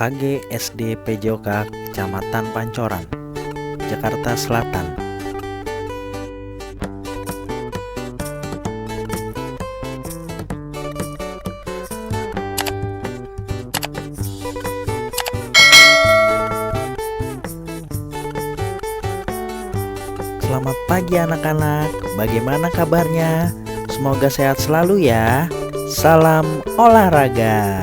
KG SD PJOK Kecamatan Pancoran, Jakarta Selatan. Selamat pagi anak-anak, bagaimana kabarnya? Semoga sehat selalu ya. Salam olahraga.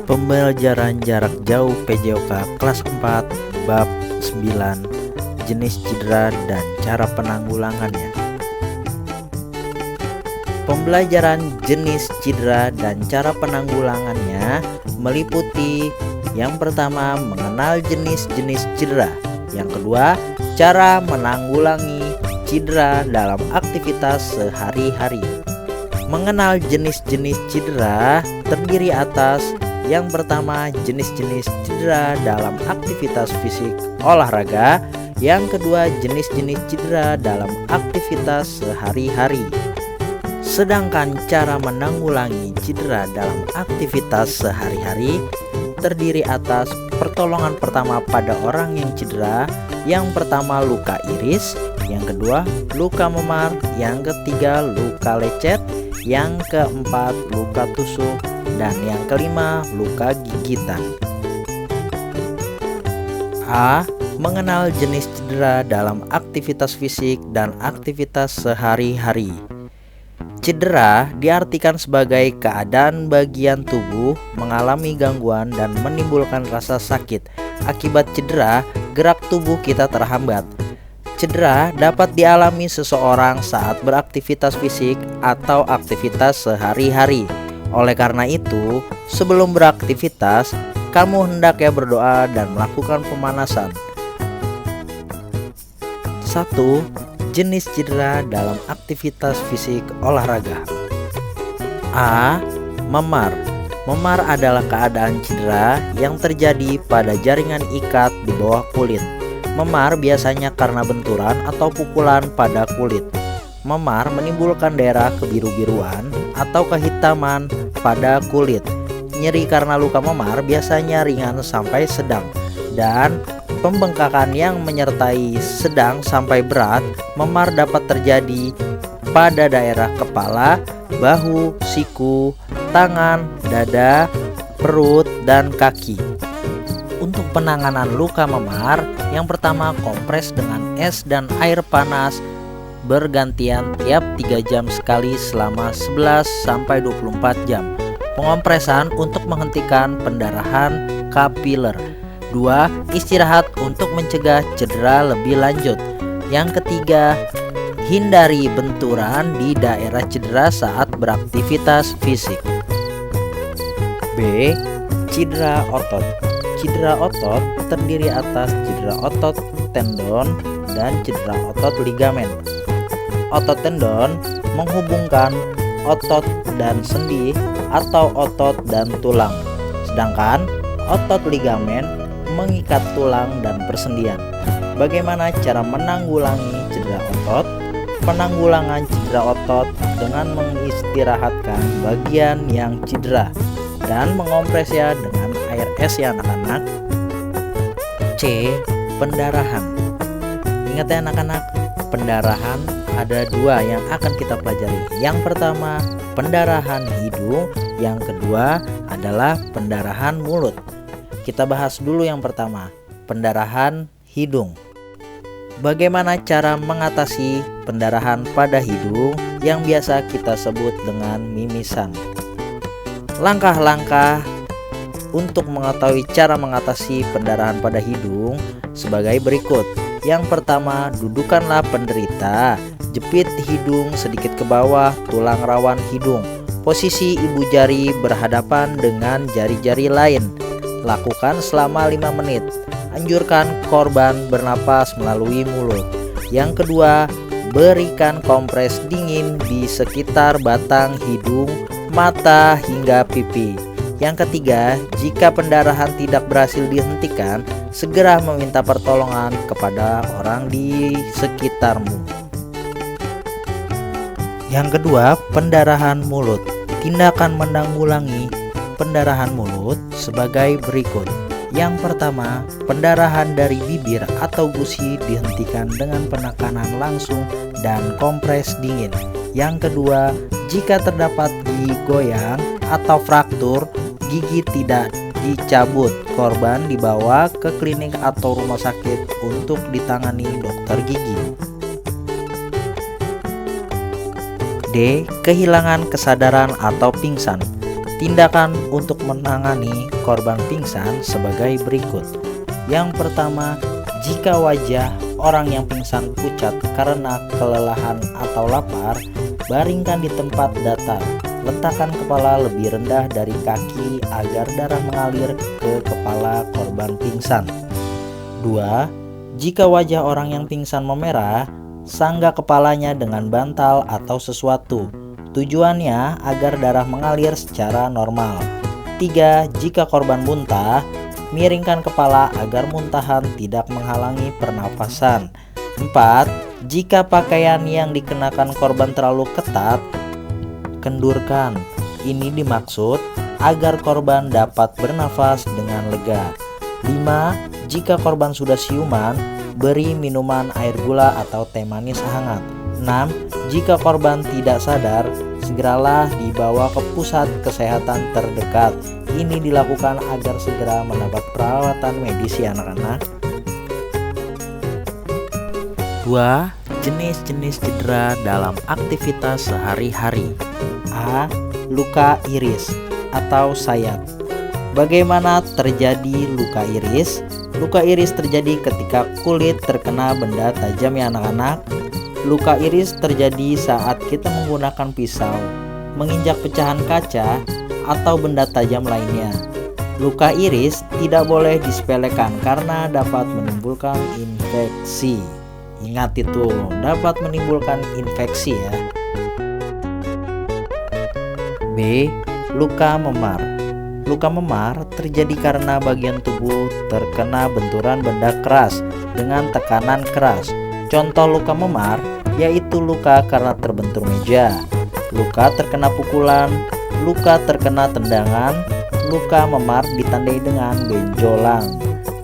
Pembelajaran jarak jauh PJOK kelas 4 bab 9, jenis cedera dan cara penanggulangannya. Pembelajaran jenis cedera dan cara penanggulangannya meliputi yang pertama, mengenal jenis-jenis cedera. Yang kedua, cara menanggulangi cedera dalam aktivitas sehari-hari. Mengenal jenis-jenis cedera terdiri atas yang pertama, jenis-jenis cedera dalam aktivitas fisik olahraga. Yang kedua, jenis-jenis cedera dalam aktivitas sehari-hari. Sedangkan cara menanggulangi cedera dalam aktivitas sehari-hari terdiri atas pertolongan pertama pada orang yang cedera. Yang pertama, luka iris. Yang kedua, luka memar. Yang ketiga, luka lecet. Yang keempat, luka tusuk. Dan yang kelima, luka gigitan. A. Mengenal jenis cedera dalam aktivitas fisik dan aktivitas sehari-hari. Cedera diartikan sebagai keadaan bagian tubuh mengalami gangguan dan menimbulkan rasa sakit. Akibat cedera, gerak tubuh kita terhambat. Cedera dapat dialami seseorang saat beraktivitas fisik atau aktivitas sehari-hari. Oleh karena itu, sebelum beraktivitas, kamu hendaknya berdoa dan melakukan pemanasan. 1. Jenis cedera dalam aktivitas fisik olahraga. A. Memar. Memar adalah keadaan cedera yang terjadi pada jaringan ikat di bawah kulit. Memar biasanya karena benturan atau pukulan pada kulit. Memar menimbulkan daerah kebiru-biruan atau kehitaman pada kulit. Nyeri karena luka memar biasanya ringan sampai sedang, dan pembengkakan yang menyertai sedang sampai berat. Memar dapat terjadi pada daerah kepala, bahu, siku, tangan, dada, perut, dan kaki. Untuk penanganan luka memar, yang pertama, kompres dengan es dan air panas bergantian tiap 3 jam sekali selama 11-24 jam. Pengompresan untuk menghentikan pendarahan kapiler. 2. Istirahat untuk mencegah cedera lebih lanjut. Yang ketiga, hindari benturan di daerah cedera saat beraktivitas fisik. B. Cedera otot. Cedera otot terdiri atas cedera otot tendon dan cedera otot ligamen. Otot tendon menghubungkan otot dan sendi atau otot dan tulang, sedangkan otot ligamen mengikat tulang dan persendian. Bagaimana cara menanggulangi cedera otot? Penanggulangan cedera otot dengan mengistirahatkan bagian yang cedera dan mengompresnya dengan air es ya anak-anak. C. Pendarahan. Ingat ya anak-anak, pendarahan ada 2 yang akan kita pelajari. Yang pertama, pendarahan hidung. Yang kedua adalah pendarahan mulut. Kita bahas dulu yang pertama, pendarahan hidung. Bagaimana cara mengatasi pendarahan pada hidung yang biasa kita sebut dengan mimisan? Langkah-langkah untuk mengetahui cara mengatasi pendarahan pada hidung sebagai berikut. Yang pertama, dudukanlah penderita. Jepit hidung sedikit ke bawah tulang rawan hidung. Posisi ibu jari berhadapan dengan jari-jari lain. Lakukan selama 5 menit. Anjurkan korban bernapas melalui mulut. Yang kedua, berikan kompres dingin di sekitar batang hidung, mata, hingga pipi. Yang ketiga, jika pendarahan tidak berhasil dihentikan, segera meminta pertolongan kepada orang di sekitarmu. Yang kedua, pendarahan mulut. Tindakan menanggulangi pendarahan mulut sebagai berikut. Yang pertama, pendarahan dari bibir atau gusi dihentikan dengan penekanan langsung dan kompres dingin. Yang kedua, jika terdapat gigi goyang atau fraktur, gigi tidak dicabut, korban dibawa ke klinik atau rumah sakit untuk ditangani dokter gigi. D. Kehilangan kesadaran atau pingsan. Tindakan untuk menangani korban pingsan sebagai berikut. Yang pertama, jika wajah orang yang pingsan pucat karena kelelahan atau lapar, baringkan di tempat datar. Letakkan kepala lebih rendah dari kaki agar darah mengalir ke kepala korban pingsan. 2. Jika wajah orang yang pingsan memerah, sanggah kepalanya dengan bantal atau sesuatu. Tujuannya agar darah mengalir secara normal. 3. Jika korban muntah, miringkan kepala agar muntahan tidak menghalangi pernafasan. 4. Jika pakaian yang dikenakan korban terlalu ketat, kendurkan. Ini dimaksud agar korban dapat bernafas dengan lega. 5. Jika korban sudah siuman, beri minuman air gula atau teh manis hangat. 6. Jika korban tidak sadar, segeralah dibawa ke pusat kesehatan terdekat. Ini dilakukan agar segera mendapat perawatan medis ya anak-anak. 2. Jenis-jenis cedera dalam aktivitas sehari-hari. A. Luka iris atau sayat. Bagaimana terjadi luka iris? Luka iris terjadi ketika kulit terkena benda tajam ya anak-anak. Luka iris terjadi saat kita menggunakan pisau, menginjak pecahan kaca, atau benda tajam lainnya. Luka iris tidak boleh disepelekan karena dapat menimbulkan infeksi. Ingat itu, dapat menimbulkan infeksi ya. B. Luka memar. Luka memar terjadi karena bagian tubuh terkena benturan benda keras dengan tekanan keras. Contoh luka memar yaitu luka karena terbentur meja, luka terkena pukulan, luka terkena tendangan. Luka memar ditandai dengan benjolan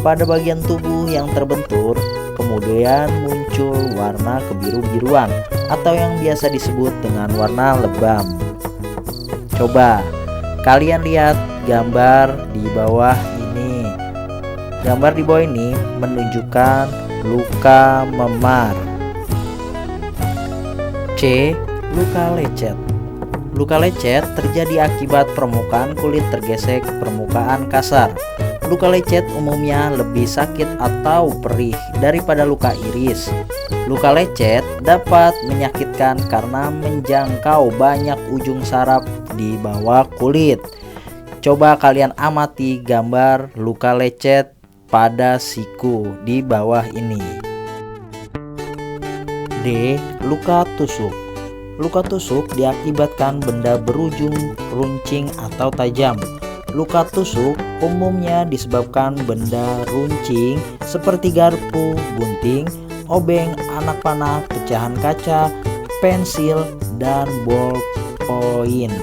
pada bagian tubuh yang terbentur, kemudian muncul warna kebiru-biruan atau yang biasa disebut dengan warna lebam. Coba kalian lihat gambar di bawah ini. Gambar di bawah ini menunjukkan luka memar. C. Luka lecet. Luka lecet terjadi akibat permukaan kulit tergesek permukaan kasar. Luka lecet umumnya lebih sakit atau perih daripada luka iris. Luka lecet dapat menyakitkan karena menjangkau banyak ujung saraf di bawah kulit. Coba kalian amati gambar luka lecet pada siku di bawah ini. D. Luka tusuk. Luka tusuk diakibatkan benda berujung runcing atau tajam. Luka tusuk umumnya disebabkan benda runcing seperti garpu, gunting, obeng, anak panah, pecahan kaca, pensil, dan ballpoint.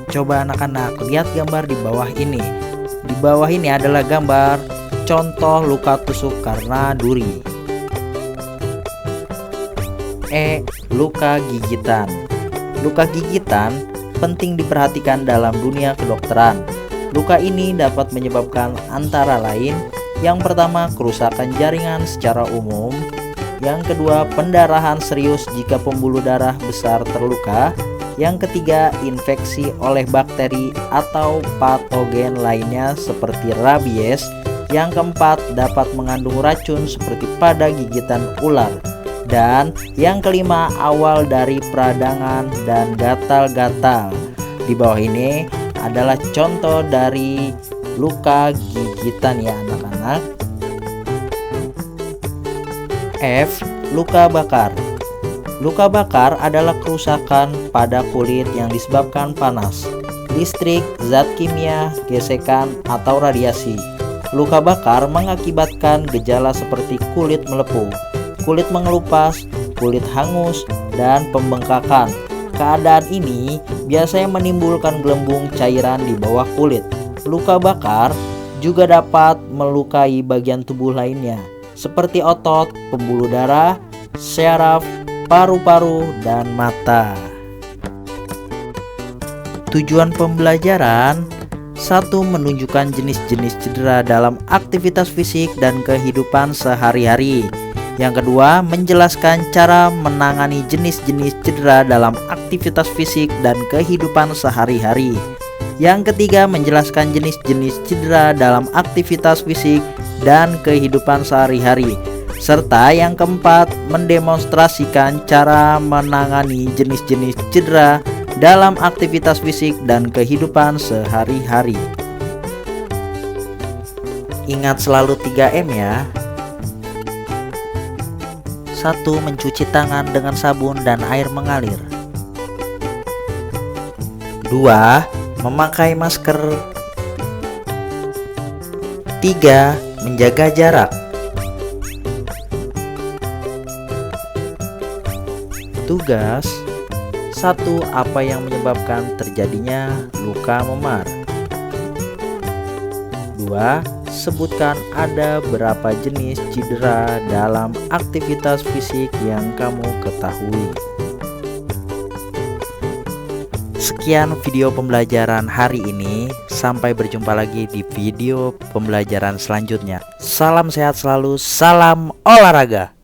Coba anak-anak lihat gambar di bawah ini. Di bawah ini adalah gambar contoh luka tusuk karena duri. E. Luka gigitan. Luka gigitan penting diperhatikan dalam dunia kedokteran. Luka ini dapat menyebabkan antara lain: yang pertama, kerusakan jaringan secara umum; yang kedua, pendarahan serius jika pembuluh darah besar terluka; yang ketiga, infeksi oleh bakteri atau patogen lainnya seperti rabies; yang keempat, dapat mengandung racun seperti pada gigitan ular; dan yang kelima, awal dari peradangan dan gatal-gatal. Di bawah ini adalah contoh dari luka gigitan ya anak-anak. F. Luka bakar. Luka bakar adalah kerusakan pada kulit yang disebabkan panas, listrik, zat kimia, gesekan, atau radiasi. Luka bakar mengakibatkan gejala seperti kulit melepuh, kulit mengelupas, kulit hangus, dan pembengkakan. Keadaan ini biasanya menimbulkan gelembung cairan di bawah kulit. Luka bakar juga dapat melukai bagian tubuh lainnya, seperti otot, pembuluh darah, syaraf, paru-paru, dan mata. Tujuan pembelajaran: 1. Menunjukkan jenis-jenis cedera dalam aktivitas fisik dan kehidupan sehari-hari. Yang kedua, menjelaskan cara menangani jenis-jenis cedera dalam aktivitas fisik dan kehidupan sehari-hari. Yang ketiga, menjelaskan jenis-jenis cedera dalam aktivitas fisik dan kehidupan sehari-hari. Serta yang keempat, mendemonstrasikan cara menangani jenis-jenis cedera dalam aktivitas fisik dan kehidupan sehari-hari. Ingat selalu 3M ya. 1. Mencuci tangan dengan sabun dan air mengalir. 2. Memakai masker. 3. Menjaga jarak. Tugas 1. Apa yang menyebabkan terjadinya luka memar? 2. Sebutkan ada berapa jenis cedera dalam aktivitas fisik yang kamu ketahui. Sekian video pembelajaran hari ini. Sampai berjumpa lagi di video pembelajaran selanjutnya. Salam sehat selalu, salam olahraga.